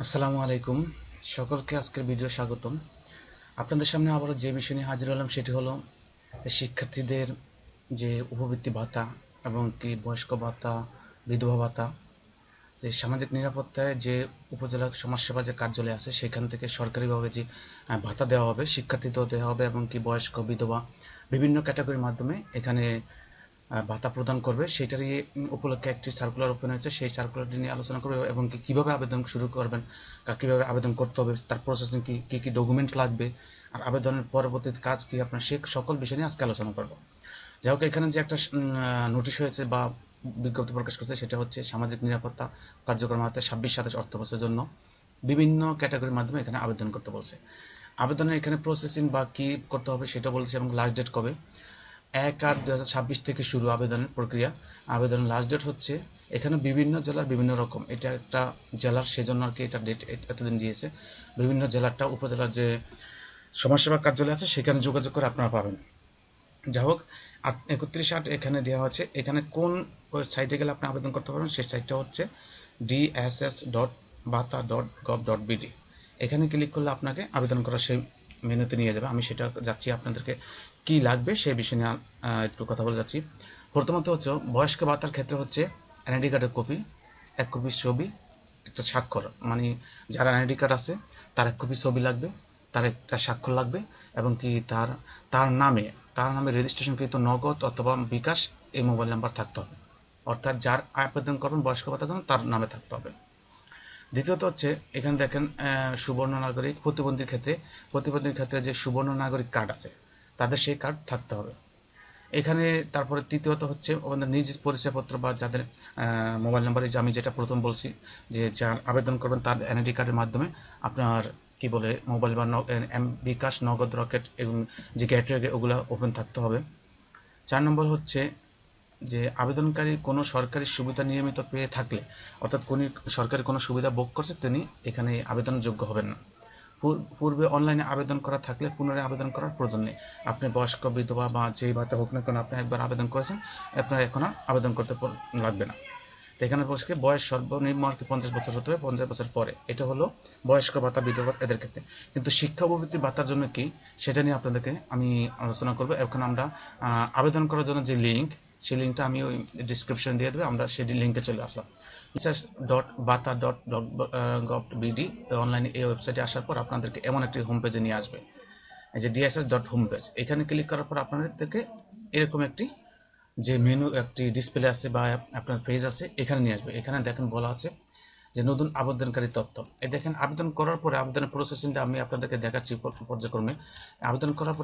আসসালামু আলাইকুম। সকলকে আজকের ভিডিও স্বাগতম। আপনাদের সামনে আবারও যে বিষয় নিয়ে হাজির হলাম সেটি হলো শিক্ষার্থীদের যে উপবৃত্তি ভাতা এবং কি বয়স্ক ভাতা, বিধবা ভাতা, যে সামাজিক নিরাপত্তায় যে উপজেলা সমাজসেবা যে কার্যালয় আছে সেখান থেকে সরকারিভাবে যে ভাতা দেওয়া হবে, শিক্ষার্থীদেরও দেওয়া হবে এবং কি বয়স্ক, বিধবা বিভিন্ন ক্যাটাগরির মাধ্যমে এখানে ভাতা প্রদান করবে সেটারই উপলক্ষে একটি সার্কুলার ওপেন হয়েছে। সেই সার্কুলারটি নিয়ে আলোচনা করবে এবং কিভাবে আবেদন শুরু করবেন, কিভাবে আবেদন করতে হবে, তার প্রসেসিং কি কি ডকুমেন্ট লাগবে, আর আবেদনের পরবর্তী কাজ কি, আপনার সে সকল বিষয় নিয়ে আজকে আলোচনা করব। যাই হোক, এখানে যে একটা নোটিশ হয়েছে বা বিজ্ঞপ্তি প্রকাশ করছে সেটা হচ্ছে সামাজিক নিরাপত্তা কার্যক্রম হাতে 26-27 অর্থবর্ষের জন্য বিভিন্ন ক্যাটাগরির মাধ্যমে এখানে আবেদন করতে বলছে। আবেদনের এখানে প্রসেসিং বা কি করতে হবে সেটা বলছে এবং লাস্ট ডেট কবে 1/8/2026 থেকে শুরু আবেদনের প্রক্রিয়া। আবেদনের লাস্ট ডেট হচ্ছে, এখানে বিভিন্ন জেলার বিভিন্ন রকম, এটা একটা জেলার সেজন্য আর কি এটা ডেট এতদিন দিয়েছে। বিভিন্ন জেলারটা উপজেলার যে সমাজসেবা কার্যালয় আছে সেখানে যোগাযোগ করে আপনারা পাবেন। যাই হোক, 31/8 এখানে দেওয়া হচ্ছে। এখানে কোন সাইটে গেলে আপনি আবেদন করতে পারবেন সেই সাইটটা হচ্ছে dss.bata.gov.bd। এখানে ক্লিক করলে আপনাকে আবেদন করার সেই মেনুতে নিয়ে যাবে। আমি সেটা যাচ্ছি, আপনাদেরকে কি লাগবে সেই বিষয় নিয়ে একটু কথা বলে যাচ্ছি। প্রথমত হচ্ছে বয়স্ক ভাতার ক্ষেত্রে হচ্ছে এনআইডি কার্ডের কপি, এক কপি ছবি, একটা স্বাক্ষর, মানে যার এনআইডি কার্ড আছে তার এক কপি ছবি লাগবে, তার একটা স্বাক্ষর লাগবে এবং কি তার তার নামে তার নামে রেজিস্ট্রেশনকৃত নগদ অথবা বিকাশ এই মোবাইল নাম্বার থাকতে হবে। অর্থাৎ যার আবেদন করবেন বয়স্ক ভাতার জন্য তার নামে থাকতে হবে। দ্বিতীয়ত হচ্ছে, এখানে দেখেন সুবর্ণ নাগরিক প্রতিবন্ধীর ক্ষেত্রে যে সুবর্ণ নাগরিক কার্ড আছে তাদের সেই কার্ড থাকতে হবে এখানে। তারপরে তৃতীয়ত হচ্ছে আমাদের নিজ পরিচয়পত্র বা যাদের মোবাইল নাম্বার, যে আমি যেটা প্রথম বলছি যে যার আবেদন করবেন তার এনআইডি কার্ডের মাধ্যমে আপনার কি বলে মোবাইল বা বিকাশ, নগদ, রকেট এবং যে গেটওয়ে ওগুলো ওপেন থাকতে হবে। 4 নম্বর হচ্ছে যে আবেদনকারী কোনো সরকারি সুবিধা নিয়মিত পেয়ে থাকলে, অর্থাৎ কোন সরকারি কোনো সুবিধা ভোগ করছে তিনি এখানে আবেদনের যোগ্য হবেন না। পূর্বে অনলাইনে আবেদন করা থাকলে পুনরায় আবেদন করার প্রয়োজন নেই। আপনি বয়স্ক, বিধবা বা যেই ভাতা হোক না কেন আপনি একবার আবেদন করেছেন, আপনার এখন আর আবেদন করতে লাগবে না। এখানে বলছে বয়স সর্বনিম্ন আর কি 50 বছর হতে হবে, 50 বছর পরে। এটা হলো বয়স্ক ভাতা, বিধবা এদের ক্ষেত্রে। কিন্তু শিক্ষা উপবৃত্তি ভাতার জন্য কি সেটা নিয়ে আপনাদেরকে আমি আলোচনা করব। এখন আমরা আবেদন করার জন্য যে লিঙ্ক, সেই লিঙ্কটা আমি ওই ডিসক্রিপশন দিয়ে দেবো। আমরা সেই লিঙ্কে চলে আসলাম, ds.bata.gov.bd অনলাইনে এই ওয়েবসাইটে আসার পর আপনাদেরকে এমন একটি হোম পেজে নিয়ে আসবে, এই যে dss.হোম পেজ। এখানে ক্লিক করার পর আপনাদেরকে এরকম একটি যে মেনু একটি ডিসপ্লে আছে বা আপনার পেজ আছে এখানে নিয়ে আসবে। এখানে দেখেন বলা আছে যে নতুন আবেদনকারী তথ্য। এই দেখেন আবেদন করার পরে আবেদনের প্রসেসিংটা আমি আপনাদেরকে দেখাচ্ছি পর্যায়ক্রমে। আবেদন করার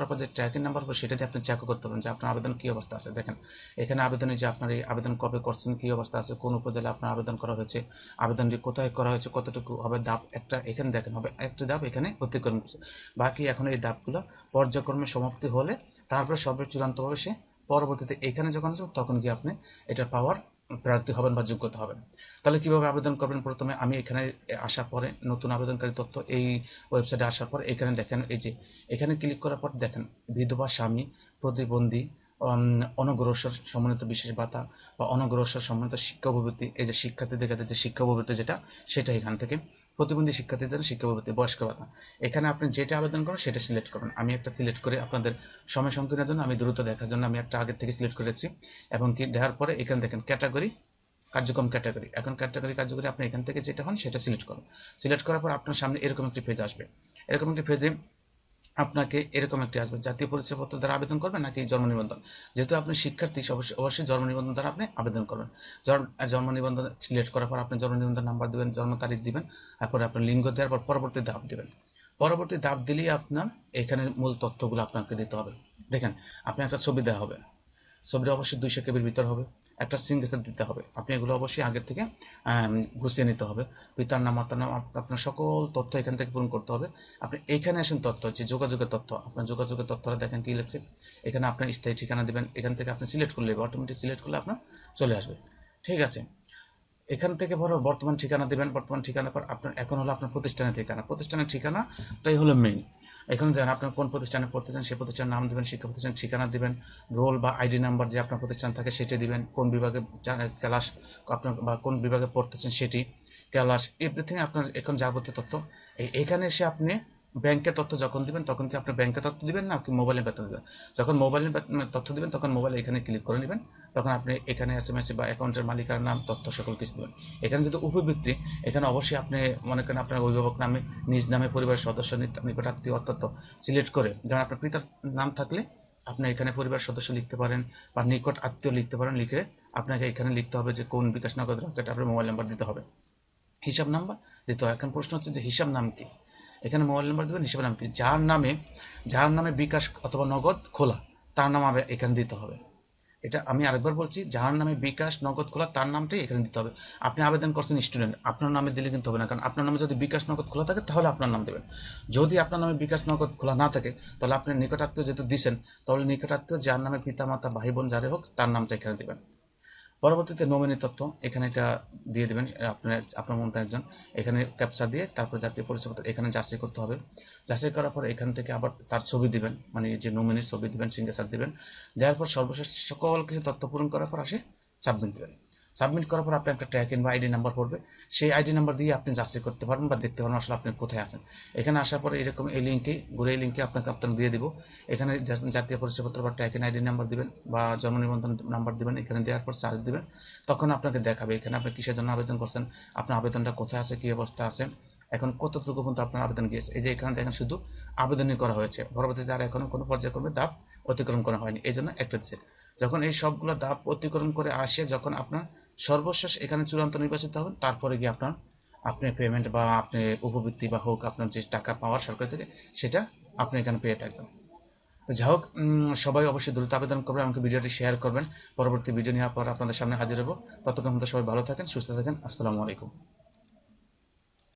পর যে ট্র্যাকিং নাম্বার হবে সেটা দিয়ে আপনি চেক করতে পারেন যে আপনার আবেদন কি অবস্থা আছে। দেখেন এখানে আবেদনে যে আপনার এই আবেদন কবে করছেন, কি অবস্থা আছে, কোন উপজেলায় আপনার আবেদন করা হয়েছে, আবেদনটি কোথায় করা হয়েছে, কতটুকু হবে ধাপ একটা এখানে দেখেন হবে একটি ধাপ এখানে অতিক্রম করছে। বাকি এখন এই ধাপগুলো পর্যায়ক্রমে সমাপ্তি হলে তারপরে সবে চূড়ান্তভাবে সে পরবর্তীতে এখানে যখন আসবে তখন গিয়ে আপনি এটা পাওয়ার প্রার্থী হবেন বা যোগ্যতা হবেন। তাহলে কিভাবে আবেদন করবেন? প্রথমে আমি এখানে আসার পরে নতুন আবেদনকারী তথ্য এই ওয়েবসাইটে আসার পর এখানে দেখেন, এই যে এখানে ক্লিক করার পর দেখেন বিধবা, স্বামী, প্রতিবন্ধী, অনগ্রসর সমন্বিত বিশেষ ভাতা বা অনগ্রসর সমন্বিত শিক্ষা উপবৃত্তি, এই যে শিক্ষার্থীদের ক্ষেত্রে যে শিক্ষা উপবৃত্তি যেটা সেটা এখান থেকে, প্রতিবন্ধী শিক্ষার্থীদের শিক্ষা উপবৃত্তি, বয়স্ক ভাতা, এখানে আপনি যেটা আবেদন করেন সেটা সিলেক্ট করবেন। আমি একটা সিলেক্ট করে আপনাদের সময় সংকীর্ণের জন্য, আমি দ্রুত দেখার জন্য আমি একটা আগের থেকে সিলেক্ট করে রেখেছি। এবং কি দেওয়ার পরে এখানে দেখেন ক্যাটাগরি, কার্যক্রম ক্যাটাগরি। এখন ক্যাটাগরি কার্যকরী আপনি এখান থেকে যেটা হন সেটা সিলেক্ট করুন। সিলেক্ট করার পর আপনার সামনে এরকম একটি পেজ আসবে। এরকম একটি পেজে আপনাকে এরকম একটি আসবে, জাতীয় পরিচয়পত্র দ্বারা আবেদন করবেন নাকি জন্ম নিবন্ধন। যেহেতু আপনি শিক্ষার্থী অবশ্যই জন্ম নিবন্ধন দ্বারা আপনি আবেদন করবেন। জন্ম নিবন্ধন সিলেক্ট করার পর আপনি জন্ম নিবন্ধন নাম্বার দিবেন, জন্ম তারিখ দিবেন, তারপরে আপনার লিঙ্গ দেওয়ার পর পরবর্তী ধাপ দিবেন। পরবর্তী ধাপ দিলেই আপনার এখানে মূল তথ্যগুলো আপনাকে দিতে হবে। দেখেন আপনার একটা ছবি দেওয়া হবে, ছবিটা অবশ্যই 200 কেবির ভিতর হবে, একটা সিগনেচার দিতে হবে। আপনি এগুলো অবশ্যই আগের থেকে গুছিয়ে নিতে হবে। পিতার নাম, মাতার নাম, আপনার সকল তথ্য এখান থেকে পূরণ করতে হবে। আপনি এখানে আসেন তথ্য হচ্ছে যোগাযোগের তথ্য। আপনার যোগাযোগের তথ্যটা দেখেন কি লিখছে, এখানে আপনার স্থায়ী ঠিকানা দিবেন। এখান থেকে আপনি সিলেক্ট করলে অটোমেটিক সিলেক্ট করলে আপনার চলে আসবে। ঠিক আছে, এখান থেকে বর্তমান ঠিকানা দিবেন। বর্তমান ঠিকানা পর আপনার এখন হলো আপনার প্রতিষ্ঠানের ঠিকানা। প্রতিষ্ঠানের ঠিকানাটাই হলো মেইন। এখানে দেখেন আপনার কোন প্রতিষ্ঠানে পড়তে চান সেই প্রতিষ্ঠানের নাম দিবেন, শিক্ষা প্রতিষ্ঠানের ঠিকানা দিবেন, রোল বা আইডি নাম্বার যে আপনার প্রতিষ্ঠান থাকে সেটি দিবেন, কোন বিভাগে ক্লাস আপনার বা কোন বিভাগে পড়তেছেন সেটি, ক্যালাস এভরিথিং আপনার এখন যাবতীয় তথ্য এখানে এসে আপনি ব্যাংকের তথ্য যখন দিবেন তখন কি আপনি ব্যাংকের তথ্য দিবেন না কি মোবাইলের তথ্য দিবেন? যখন মোবাইলের তথ্য দিবেন তখন মোবাইলে এখানে ক্লিক করে নেবেন, তখন আপনি এখানে এসএমএস বা অ্যাকাউন্টের মালিকার নাম তথ্য সকল কিছু দেবেন। এখানে যদি উপবৃত্তি, এখানে অবশ্যই আপনি মনে করেন আপনার অভিভাবক নামে, নিজ নামে, পরিবারের সদস্য, নিকট আত্মীয় অত্যন্ত সিলেক্ট করে, যেমন আপনার পিতার নাম থাকলে আপনি এখানে পরিবার সদস্য লিখতে পারেন বা নিকট আত্মীয় লিখতে পারেন। লিখে আপনাকে এখানে লিখতে হবে যে কোন বিকাশ নগদ রকেট, আপনার মোবাইল নাম্বার দিতে হবে, হিসাব নাম্বার দিতে হবে। এখন প্রশ্ন হচ্ছে যে হিসাব নাম কি? এখানে মোবাইল নাম্বার দেবেন, হিসাব নাম কি? যার নামে বিকাশ অথবা নগদ খোলা তার নাম এখানে দিতে হবে। এটা আমি আরেকবার বলছি, যার নামে বিকাশ নগদ খোলা তার নামটাই এখানে দিতে হবে। আপনি আবেদন করছেন স্টুডেন্ট, আপনার নামে দিলে কিন্তু হবে না, কারণ আপনার নামে যদি বিকাশ নগদ খোলা থাকে তাহলে আপনার নাম দেবেন। যদি আপনার নামে বিকাশ নগদ খোলা না থাকে তাহলে আপনি নিকটাত্মীয় যেহেতু দিচ্ছেন, তাহলে নিকটাত্মীয় যার নামে পিতা মাতা ভাই বোন যারে হোক তার নামটা এখানে দেবেন। পরবর্তীতে নমিনি তথ্য এখানে এটা দিয়ে দেবেন, আপনার মনটা একজন এখানে ক্যাপচা দিয়ে তারপর জাতীয় পরিচয়পত্র এখানে যাচাই করতে হবে। যাচাই করার পর এখান থেকে আবার তার ছবি দিবেন, মানে যে নমিনির ছবি দিবেন, সিগনেচার দিবেন। দেওয়ার পর সর্বশেষ সকল কিছু তথ্য পূরণ করার পর আসে সাবমিট দিবেন। সাবমিট করার পর আপনি একটা ট্র্যাক বা আইডি নাম্বার পড়বে, সেই আইডি নাম্বার দিয়ে আপনি যাচাই করতে পারবেন বা দেখতে পারবেন আসলে আপনি কোথায় আছেন। এখানে আসার পরে এরকম এই লিঙ্কে এই লিঙ্কে আপনাকে দিয়ে দিব। এখানে জাতীয় পরিচয়পত্র বা ট্র্যাক আইডি নাম্বার দিবেন বা জন্ম নিবন্ধন নাম্বার দিবেন। এখানে দেওয়ার পর চার্জ দিবেন, তখন আপনাকে দেখাবে এখানে আপনি কিসের জন্য আবেদন করছেন, আপনার আবেদনটা কোথায় আছে, কি অবস্থা আছে, এখন কতটুকু পর্যন্ত আপনার আবেদন গিয়েছে। এই যে এখানে দেখেন শুধু আবেদনই করা হয়েছে, পরবর্তীতে আর এখনো কোনো পর্যায়ক্রমে ধাপ অতিক্রম করা হয়নি, এই জন্য একটা দিচ্ছে। যখন এই সবগুলো ধাপ অতিক্রম করে আসে, যখন আপনার সর্বশেষ এখানে চূড়ান্ত নির্বাচিত হবেন, তারপরে গিয়ে আপনি পেমেন্ট বা আপনি উপবৃত্তি বা হোক আপনার যে টাকা পাওয়ার সরকার থেকে সেটা আপনি এখানে পেয়ে থাকবেন। তো যাই হোক, সবাই অবশ্যই দ্রুত আবেদন করবেন, আমাকে ভিডিওটি শেয়ার করবেন। পরবর্তী ভিডিও নেওয়ার পর আপনাদের সামনে হাজির হব। ততক্ষণ সবাই ভালো থাকেন, সুস্থ থাকেন। আসসালামু আলাইকুম।